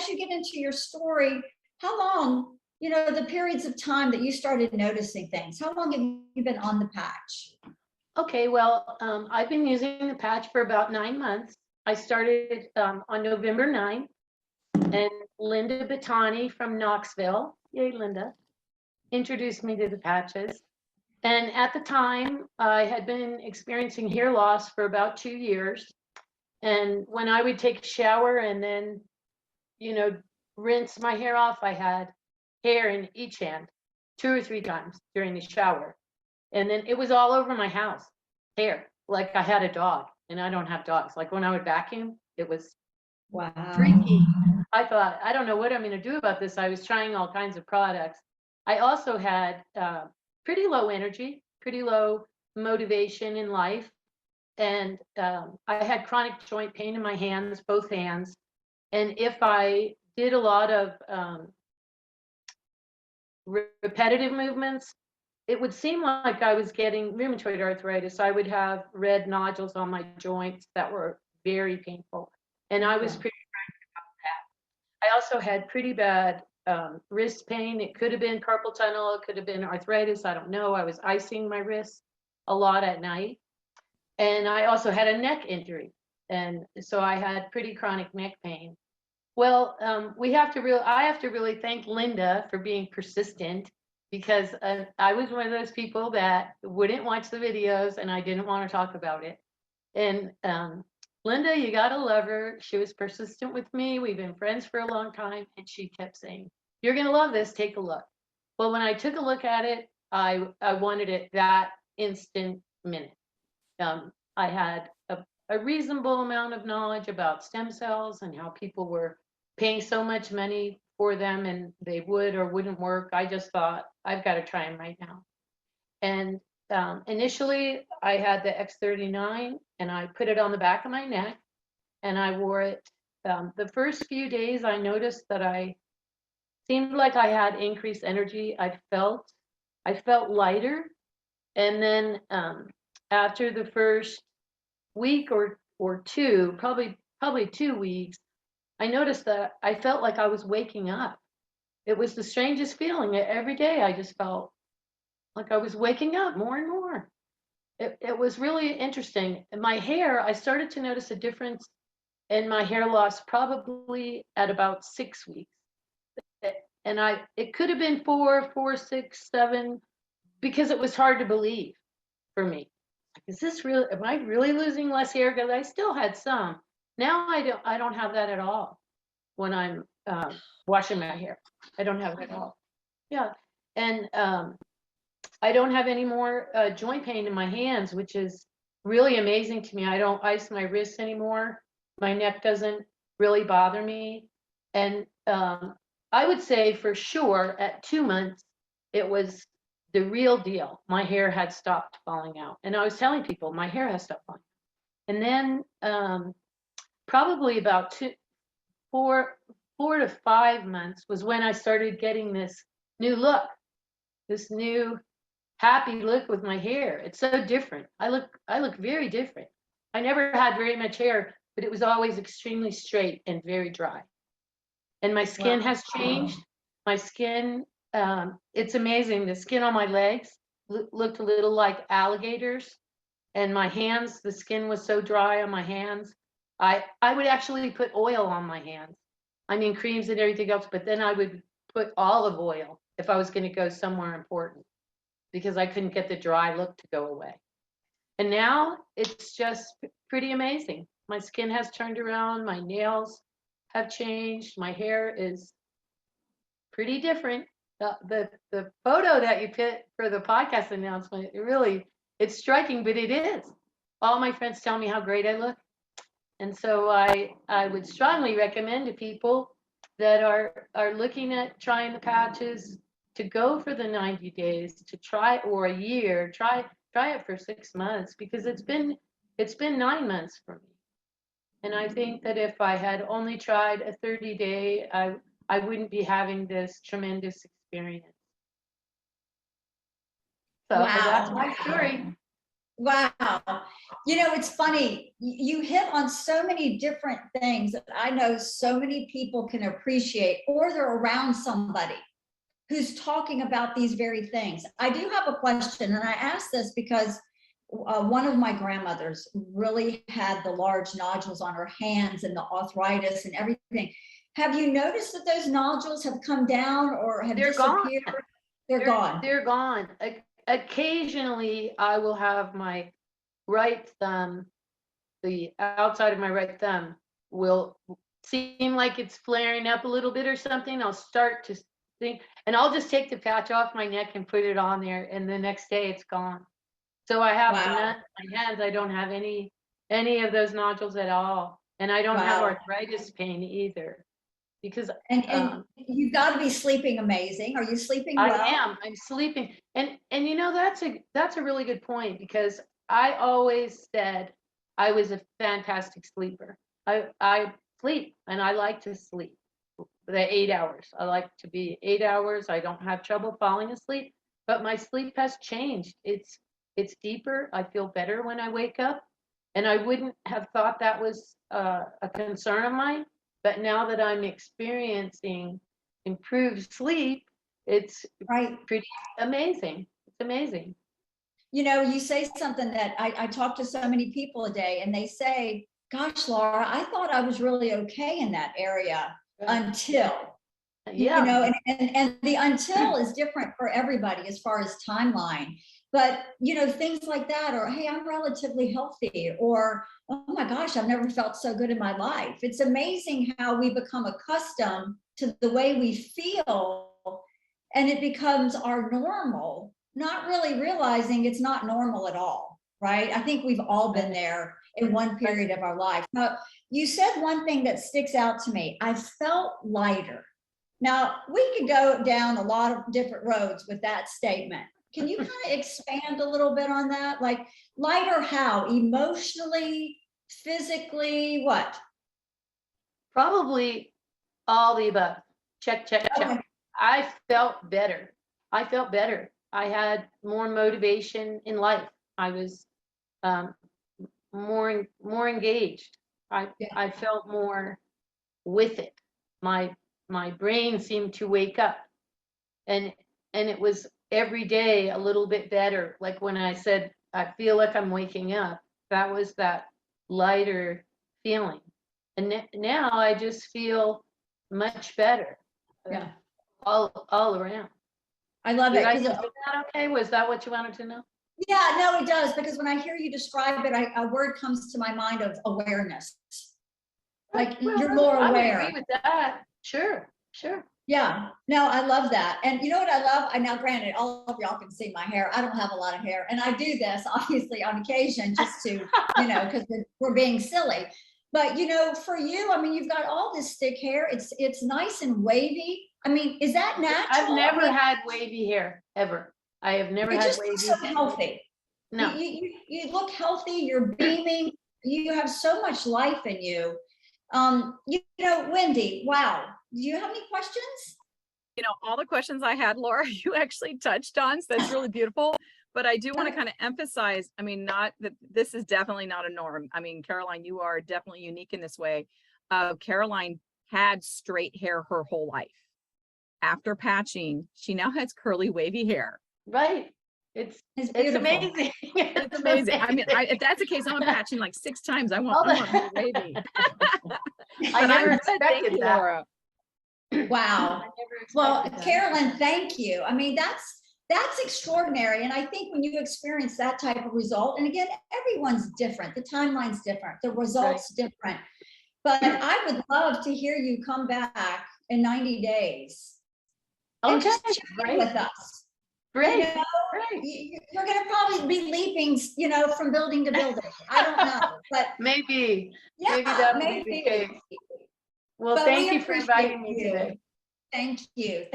as you get into your story, how long, you know, the periods of time that you started noticing things, how long have you been on the patch? Okay, well, I've been using the patch for about 9 months. I started on November 9th, and Linda Battani from Knoxville, yay Linda, introduced me to the patches. And at the time, I had been experiencing hair loss for about 2 years. And when I would take a shower and then, you know, rinse my hair off, I had hair in each hand 2 or 3 times during the shower. And then it was all over my house, hair, like I had a dog, and I don't have dogs. Like when I would vacuum, it was Wow. freaky. I thought, I don't know what I'm going to do about this. I was trying all kinds of products. I also had pretty low energy, pretty low motivation in life. And I had chronic joint pain in my hands, both hands. And if I did a lot of repetitive movements, it would seem like I was getting rheumatoid arthritis. I would have red nodules on my joints that were very painful. And I was pretty frightened about that. I also had pretty bad wrist pain. It could have been carpal tunnel. It could have been arthritis. I don't know. I was icing my wrists a lot at night. And I also had a neck injury. And so I had pretty chronic neck pain. Well, I have to really thank Linda for being persistent, because I was one of those people that wouldn't watch the videos and I didn't want to talk about it. And Linda, you gotta love her. She was persistent with me. We've been friends for a long time, and she kept saying, "You're gonna love this. Take a look." Well, when I took a look at it, I wanted it that instant minute. I had a reasonable amount of knowledge about stem cells and how people were paying so much money for them and they would or wouldn't work. I just thought, I've got to try them right now. And initially, I had the X39 and I put it on the back of my neck and I wore it. The first few days, I noticed that I seemed like I had increased energy. I felt lighter. And then after the first week or two, probably 2 weeks, I noticed that I felt like I was waking up. It was the strangest feeling. Every day I just felt like I was waking up more and more. It was really interesting. And my hair, I started to notice a difference in my hair loss probably at about 6 weeks. And it could have been 4, 6, 7, because it was hard to believe for me. Is this real? Am I really losing less hair? Because I still had some. Now I don't have that at all when I'm washing my hair. I don't have it at all. Yeah. And I don't have any more joint pain in my hands, which is really amazing to me. I don't ice my wrists anymore. My neck doesn't really bother me. And I would say for sure at 2 months, it was the real deal. My hair had stopped falling out. And I was telling people my hair has stopped falling out. And then probably about 4 to 5 months was when I started getting this new look, this new happy look with my hair. It's so different. I look very different. I never had very much hair, but it was always extremely straight and very dry. And my skin has changed. My skin, it's amazing. The skin on my legs looked a little like alligators. And my hands, the skin was so dry on my hands. I would actually put oil on my hands. I mean, creams and everything else, but then I would put olive oil if I was going to go somewhere important, because I couldn't get the dry look to go away. And now it's just pretty amazing. My skin has turned around. My nails have changed. My hair is pretty different. The photo that you put for the podcast announcement, it's striking, but it is. All my friends tell me how great I look. And so I would strongly recommend to people that are looking at trying the patches to go for the 90 days, to try, or a year, try it for 6 months, because it's been 9 months for me. And I think that if I had only tried a 30-day, I wouldn't be having this tremendous experience. So that's my story. Wow. You know, it's funny. You hit on so many different things that I know so many people can appreciate, or they're around somebody who's talking about these very things. I do have a question, and I ask this because one of my grandmothers really had the large nodules on her hands and the arthritis and everything. Have you noticed that those nodules have come down or have disappeared? Gone. They're gone. They're gone. Occasionally, I will have my right thumb, the outside of my right thumb will seem like it's flaring up a little bit or something. I'll start to think, and I'll just take the patch off my neck and put it on there, and the next day it's gone. So I have none in my hands. I don't have any of those nodules at all, and I don't have arthritis pain either. Because and you've got to be sleeping amazing. Are you sleeping well? I am. I'm sleeping, and you know, that's a really good point, because I always said I was a fantastic sleeper. I sleep, and I like to sleep the 8 hours. I like to be 8 hours. I don't have trouble falling asleep, but my sleep has changed. It's deeper. I feel better when I wake up, and I wouldn't have thought that was a concern of mine. But now that I'm experiencing improved sleep, it's pretty amazing. It's amazing. You know, you say something that I talk to so many people a day, and they say, gosh, Laura, I thought I was really okay in that area until, you know, and the until is different for everybody as far as timeline. But, you know, things like that, or, hey, I'm relatively healthy, or, oh my gosh, I've never felt so good in my life. It's amazing how we become accustomed to the way we feel, and it becomes our normal, not really realizing it's not normal at all, right? I think we've all been there in one period of our life. Now, you said one thing that sticks out to me. I felt lighter. Now, we could go down a lot of different roads with that statement. Can you kind of expand a little bit on that? Like, lighter how? Emotionally, physically, what? Probably all the above. Check. I felt better. I had more motivation in life. I was more engaged. I felt more with it. My brain seemed to wake up, and it was every day a little bit better. Like when I said I feel like I'm waking up, that was that lighter feeling. And now I just feel much better. Yeah. All around. I love it. Is that okay? Was that what you wanted to know? Yeah, no, it does, because when I hear you describe it, a word comes to my mind of awareness. Like, you're more aware. I would agree with that. Sure. Yeah, no, I love that. And you know what I love? I now, granted, all of y'all can see my hair. I don't have a lot of hair, and I do this obviously on occasion just to, you know, because we're being silly. But you know, for you, I mean, you've got all this thick hair. It's nice and wavy. I mean, is that natural? I've never had wavy hair ever. I have never had wavy. You're so healthy. No, you look healthy. You're beaming. You have so much life in you. You know, Wendy, wow. Do you have any questions? You know, all the questions I had, Laura, you actually touched on, so that's really beautiful. But I do want to kind of emphasize, I mean, not that this is definitely not a norm. I mean, Caroline, you are definitely unique in this way. Caroline had straight hair her whole life. After patching, she now has curly, wavy hair. Right. It's amazing. It's amazing. I mean, if that's the case, I'm patching like 6 times. I want more wavy. I never expected that. Laura. Wow. Well, Carolyn, thank you. I mean, that's extraordinary. And I think when you experience that type of result, and again, everyone's different, the timeline's different, the results different. But I would love to hear you come back in 90 days and just check in with us. Great. You know, you're going to probably be leaping, you know, from building to building. I don't know, but maybe that may be the case. Well, thank you for inviting me today. Thank you.